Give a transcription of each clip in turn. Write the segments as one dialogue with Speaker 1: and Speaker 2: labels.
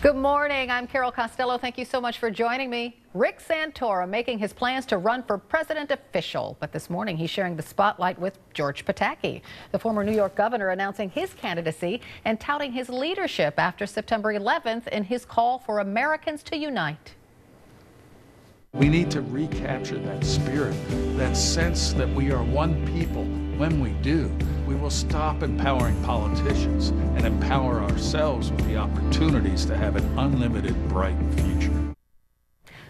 Speaker 1: Good morning. I'm Carol Costello. Thank you so much for joining me. Rick Santorum making his plans to run for president official. But this morning he's sharing the spotlight with George Pataki, the former New York governor, announcing his candidacy and touting his leadership after September 11th in his call for Americans to unite.
Speaker 2: We need to recapture that spirit, that sense that we are one people. When we do, we will stop empowering politicians and empower ourselves with the opportunities to have an unlimited, bright future.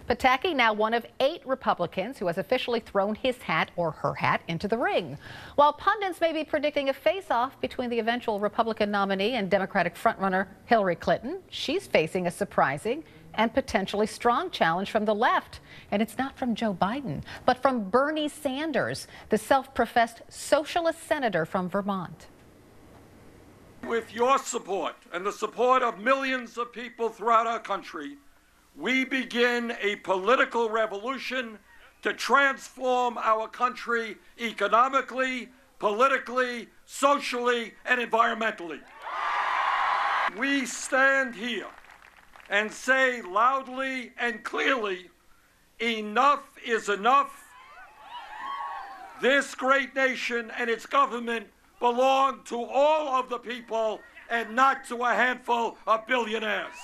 Speaker 1: Pataki, now one of 8 Republicans who has officially thrown his hat or her hat into the ring. While pundits may be predicting a face-off between the eventual Republican nominee and Democratic frontrunner Hillary Clinton, she's facing a surprising and potentially strong challenge from the left. And it's not from Joe Biden, but from Bernie Sanders, the self-professed socialist senator from Vermont.
Speaker 3: With your support and the support of millions of people throughout our country, we begin a political revolution to transform our country economically, politically, socially, and environmentally. We stand here and say loudly and clearly, enough is enough. This great nation and its government belong to all of the people and not to a handful of billionaires.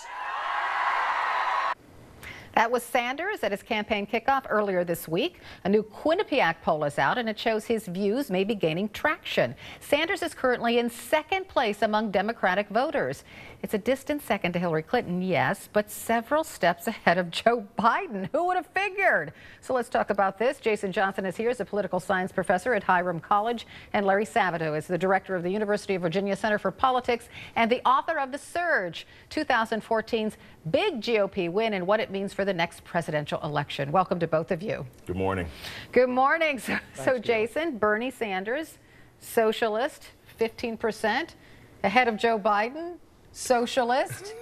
Speaker 1: That was Sanders at his campaign kickoff earlier this week. A new Quinnipiac poll is out, and it shows his views may be gaining traction. Sanders is currently in second place among Democratic voters. It's a distant second to Hillary Clinton, yes, but several steps ahead of Joe Biden. Who would have figured? So let's talk about this. Jason Johnson is here as a political science professor at Hiram College, and Larry Sabato is the director of the University of Virginia Center for Politics and the author of The Surge, 2014's big GOP win and what it means for the next presidential election. Welcome to both of you.
Speaker 4: Good morning.
Speaker 1: Good morning. So Jason, Bernie Sanders, socialist, 15%, ahead of Joe Biden, socialist.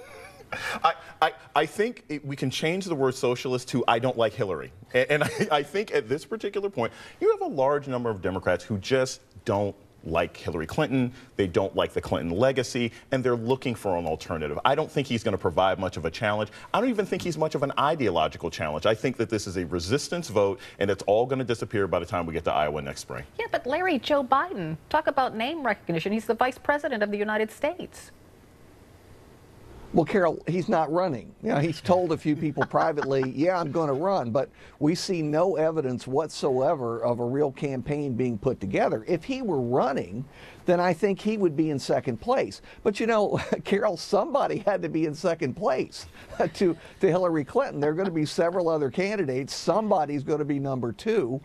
Speaker 4: I think we can change the word socialist to I don't like Hillary. And I think at this particular point, you have a large number of Democrats who just don't like Hillary Clinton, they don't like the Clinton legacy, and they're looking for an alternative. I don't think he's going to provide much of a challenge. I don't even think he's much of an ideological challenge. I think that this is a resistance vote, and it's all going to disappear by the time we get to Iowa next spring.
Speaker 1: Yeah, but Larry, Joe Biden, talk about name recognition. He's the vice president of the United States.
Speaker 5: Well, Carol, he's not running. You know, he's told a few people privately, yeah, I'm going to run, but we see no evidence whatsoever of a real campaign being put together. If he were running, then I think he would be in second place. But you know, Carol, somebody had to be in second place to Hillary Clinton. There are going to be several other candidates. Somebody's going to be number 2.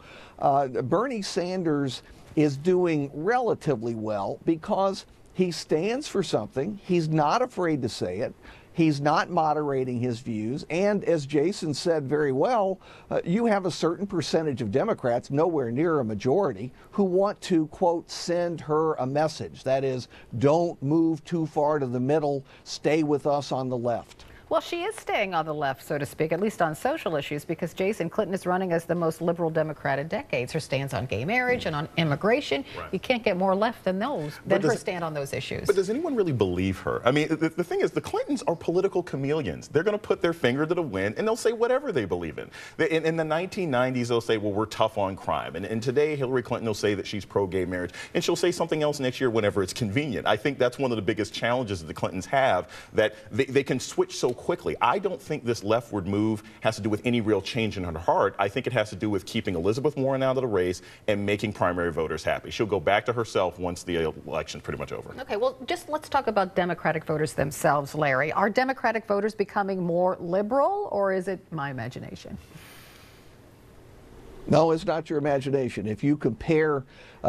Speaker 5: Bernie Sanders is doing relatively well because he stands for something. He's not afraid to say it. He's not moderating his views. And as Jason said very well, you have a certain percentage of Democrats, nowhere near a majority, who want to, quote, send her a message. That is, don't move too far to the middle, stay with us on the left.
Speaker 1: Well, she is staying on the left, so to speak, at least on social issues, because Jason, Clinton is running as the most liberal Democrat in decades. Her stands on gay marriage and on immigration. Right. You can't get more left than her stand on those issues.
Speaker 4: But does anyone really believe her? I mean, the thing is, the Clintons are political chameleons. They're going to put their finger to the wind, and they'll say whatever they believe in. In the 1990s, they'll say, well, we're tough on crime. And today, Hillary Clinton will say that she's pro-gay marriage, and she'll say something else next year whenever it's convenient. I think that's one of the biggest challenges that the Clintons have, that they can switch so quickly. I don't think this leftward move has to do with any real change in her heart. I think it has to do with keeping Elizabeth Warren out of the race and making primary voters happy. She'll go back to herself once the election's pretty much over.
Speaker 1: Okay, well, just let's talk about Democratic voters themselves, Larry. Are Democratic voters becoming more liberal, or is it my imagination?
Speaker 5: No, it's not your imagination. If you compare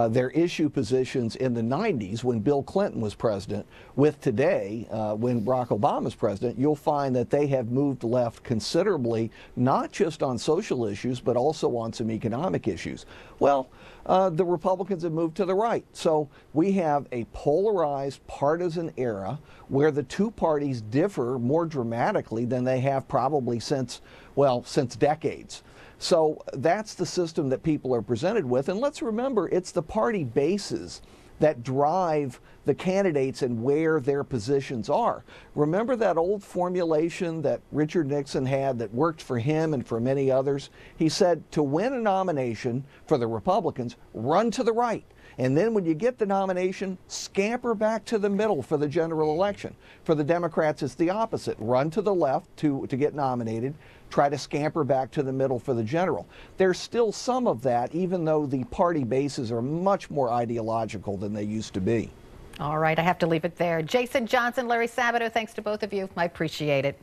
Speaker 5: their issue positions in the 90s when Bill Clinton was president with today when Barack Obama is president, you'll find that they have moved left considerably, not just on social issues, but also on some economic issues. Well, the Republicans have moved to the right. So we have a polarized partisan era where the two parties differ more dramatically than they have probably since decades. So that's the system that people are presented with. And let's remember, it's the party bases that drive the candidates and where their positions are. Remember that old formulation that Richard Nixon had that worked for him and for many others? He said, to win a nomination for the Republicans, run to the right. And then when you get the nomination, scamper back to the middle for the general election. For the Democrats, it's the opposite. Run to the left to get nominated, try to scamper back to the middle for the general. There's still some of that, even though the party bases are much more ideological than they used to be.
Speaker 1: All right, I have to leave it there. Jason Johnson, Larry Sabato, thanks to both of you. I appreciate it.